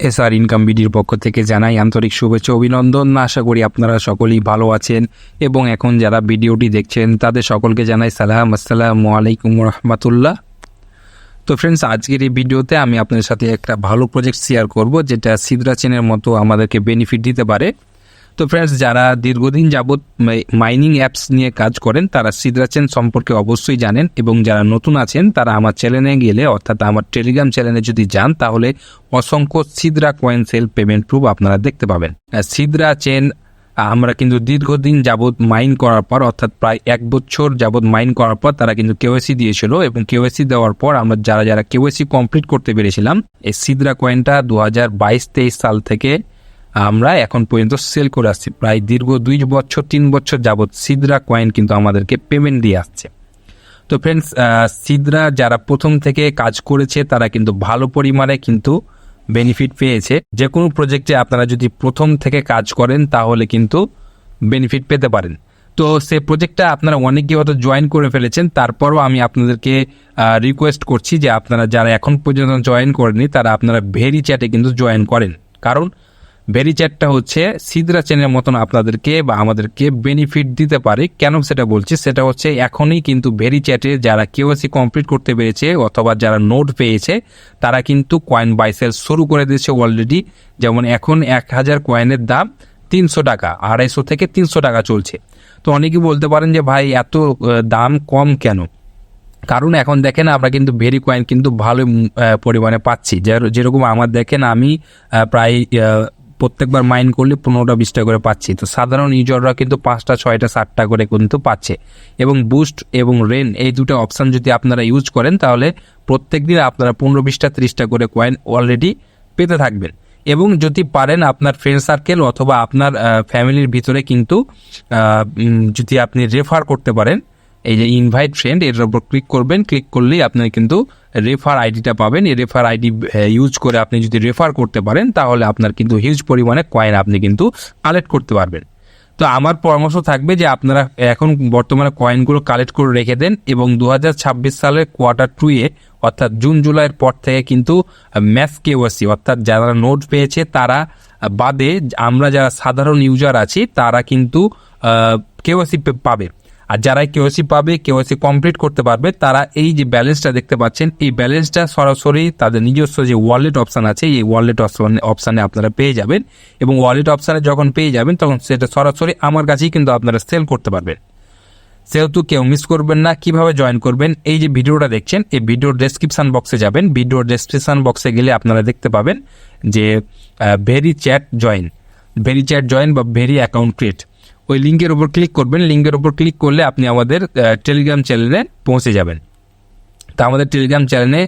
SR income বিডির পক্ষ থেকে জানাই আন্তরিক শুভেচ্ছা অভিনন্দন। আশা করি আপনারা সকলেই ভালো আছেন এবং এখন যারা ভিডিওটি দেখছেন তাদের সকলকে জানাই আসসালামু আলাইকুম রহমতুল্লাহ। তো ফ্রেন্ডস, আজকের এই ভিডিওতে আমি আপনাদের সাথে একটা ভালো প্রজেক্ট শেয়ার করব যেটা সিদ্রা চেনের মতো আমাদেরকে বেনিফিট দিতে পারে। তো ফ্রেন্ডস, যারা দীর্ঘদিন যাবৎ মাইনিং অ্যাপস নিয়ে কাজ করেন তারা সিদ্রা চেন সম্পর্কে অবশ্যই জানেন, এবং যারা নতুন আছেন তারা আমার চ্যানেলে গেলে অর্থাৎ আমার টেলিগ্রাম চ্যানেলে যদি যান তাহলে অসংখ্য সিদ্রা কয়েন সেল পেমেন্ট প্রুফ আপনারা দেখতে পাবেন। সিদ্রা চেন আমরা কিন্তু দীর্ঘদিন যাবৎ মাইন করার পর অর্থাৎ প্রায় 1 বছর যাবৎ মাইন করার পর তারা কিন্তু কেওয়াইসি দিয়েছিল, এবং কেওয়াইসি দেওয়ার পর আমরা যারা কেওয়াইসি কমপ্লিট করতে পেরেছিলাম এই সিদ্রা কয়েনটা 2022-23 সাল থেকে আমরা এখন পর্যন্ত সেল করে আসছি। প্রায় দীর্ঘ 3 বছর যাবৎ সিদ্রা কয়েন কিন্তু আমাদেরকে পেমেন্ট দিয়ে আসছে। তো ফ্রেন্ডস, সিদ্রা যারা প্রথম থেকে কাজ করেছে তারা কিন্তু ভালো পরিমাণে কিন্তু বেনিফিট পেয়েছে। যে কোনো প্রজেক্টে আপনারা যদি প্রথম থেকে কাজ করেন তাহলে কিন্তু বেনিফিট পেতে পারেন। তো সেই প্রজেক্টটা আপনারা অনেকেই হয়তো জয়েন করে ফেলেছেন, তারপরও আমি আপনাদেরকে রিকোয়েস্ট করছি যে আপনারা যারা এখন পর্যন্ত জয়েন করেননি তারা আপনারা ভেরি চ্যাটে কিন্তু জয়েন করেন, কারণ ভেরি চ্যাটটা হচ্ছে সিদ্রা চেনের মতন আপনাদেরকে বা আমাদেরকে বেনিফিট দিতে পারে। কেন সেটা বলছি, সেটা হচ্ছে এখনই কিন্তু ভেরি চ্যাটে যারা কেওয়াইসি কমপ্লিট করতে পেরেছে অথবা যারা নোট পেয়েছে তারা কিন্তু কয়েন বাই সেল শুরু করে দিয়েছে অলরেডি। যেমন এখন 1000 কয়েনের দাম 300 টাকা, 250 থেকে 300 টাকা চলছে। তো অনেকেই বলতে পারেন যে ভাই এত দাম কম কেন? কারণ এখন দেখেন আমরা কিন্তু ভেরি কয়েন কিন্তু ভালো পরিমাণে পাচ্ছি। যেরকম আমার দেখেন আমি প্রায় প্রত্যেকবার মাইন করলে 15-20টা করে পাচ্ছি। তো সাধারণ ইউজাররা কিন্তু 5টা 6টা 7টা করে কিন্তু পাচ্ছে। এবং বুস্ট এবং রেন এই দুটো অপশান যদি আপনারা ইউজ করেন তাহলে প্রত্যেক দিন আপনারা 15-20টা 30টা করে কয়েন অলরেডি পেতে থাকবেন। এবং যদি পারেন আপনার ফ্রেন্ড সার্কেল অথবা আপনার ফ্যামিলির ভিতরে কিন্তু যদি আপনি রেফার করতে পারেন, এই যে ইনভাইট ফ্রেন্ড এর উপর ক্লিক করবেন, ক্লিক করলেই আপনি কিন্তু রেফার আইডিটা পাবেন। এই রেফার আইডি ইউজ করে আপনি যদি রেফার করতে পারেন তাহলে আপনার কিন্তু হিউজ পরিমাণে কয়েন আপনি কিন্তু কালেক্ট করতে পারবেন। তো আমার পরামর্শ থাকবে যে আপনারা এখন বর্তমানে কয়েনগুলো কালেক্ট করে রেখে দেন, এবং 2026 সালের Q2 অর্থাৎ জুন জুলাইয়ের পর থেকে কিন্তু ম্যাস কেওয়াইসি অর্থাৎ যারা নোট পেয়েছে তারা বাদে আমরা যারা সাধারণ ইউজার আছি তারা কিন্তু কেওয়াইসি পাবে। আর যারা কেওয়াইসি পাবে, কেওয়াইসি কমপ্লিট করতে পারবে, তারা এই যে ব্যালেন্সটা দেখতে পাচ্ছেন এই ব্যালেন্সটা সরাসরি তাদের নিজস্ব যে ওয়ালেট অপশান আছে এই ওয়ালেট অপশানে আপনারা পেয়ে যাবেন। এবং ওয়ালেট অপশানে যখন পেয়ে যাবেন তখন সেটা সরাসরি আমার কাছেই কিন্তু আপনারা সেল করতে পারবেন। সেহেতু কেউ মিস করবেন না। কিভাবে জয়েন করবেন, এই যে ভিডিওটা দেখছেন এই ভিডিওর ডেসক্রিপশন বক্সে যাবেন। ভিডিওর ডেসক্রিপশন বক্সে গেলে আপনারা দেখতে পাবেন যে ভেরি চ্যাট জয়েন বা ভেরি অ্যাকাউন্ট ক্রিয়েট, ওই লিঙ্কের উপর ক্লিক করবেন। লিঙ্কের উপর ক্লিক করলে আপনি আমাদের টেলিগ্রাম চ্যানেলে পৌঁছে যাবেন। তো আমাদের টেলিগ্রাম চ্যানেলে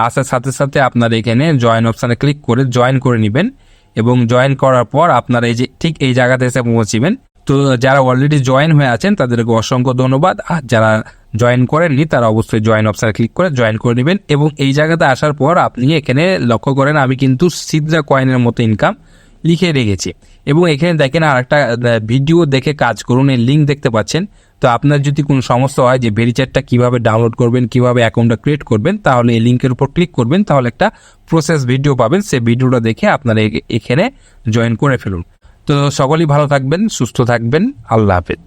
আসার সাথে সাথে আপনার এখানে জয়েন অপশানে ক্লিক করে জয়েন করে নেবেন, এবং জয়েন করার পর আপনারা এই যে ঠিক এই জায়গাতে এসে পৌঁছবেন। তো যারা অলরেডি জয়েন হয়ে আছেন তাদেরকে অসংখ্য ধন্যবাদ, আর যারা জয়েন করেননি তারা অবশ্যই জয়েন অপশানে ক্লিক করে জয়েন করে নেবেন। এবং এই জায়গাতে আসার পর আপনি এখানে লক্ষ্য করেন আমি কিন্তু সিদ্রা কয়েনের মতো ইনকাম লিখে রেখেছি, এবং এখানে দেখেন আর একটা ভিডিও দেখে কাজ করুন, এই লিঙ্ক দেখতে পাচ্ছেন। তো আপনার যদি কোনো সমস্যা হয় যে ভেরি চ্যাটটা কীভাবে ডাউনলোড করবেন, কীভাবে অ্যাকাউন্টটা ক্রিয়েট করবেন, তাহলে এই লিঙ্কের উপর ক্লিক করবেন, তাহলে একটা প্রসেস ভিডিও পাবেন। সেই ভিডিওটা দেখে আপনারা এখানে জয়েন করে ফেলুন। তো সকলেই ভালো থাকবেন, সুস্থ থাকবেন, আল্লাহ হাফেজ।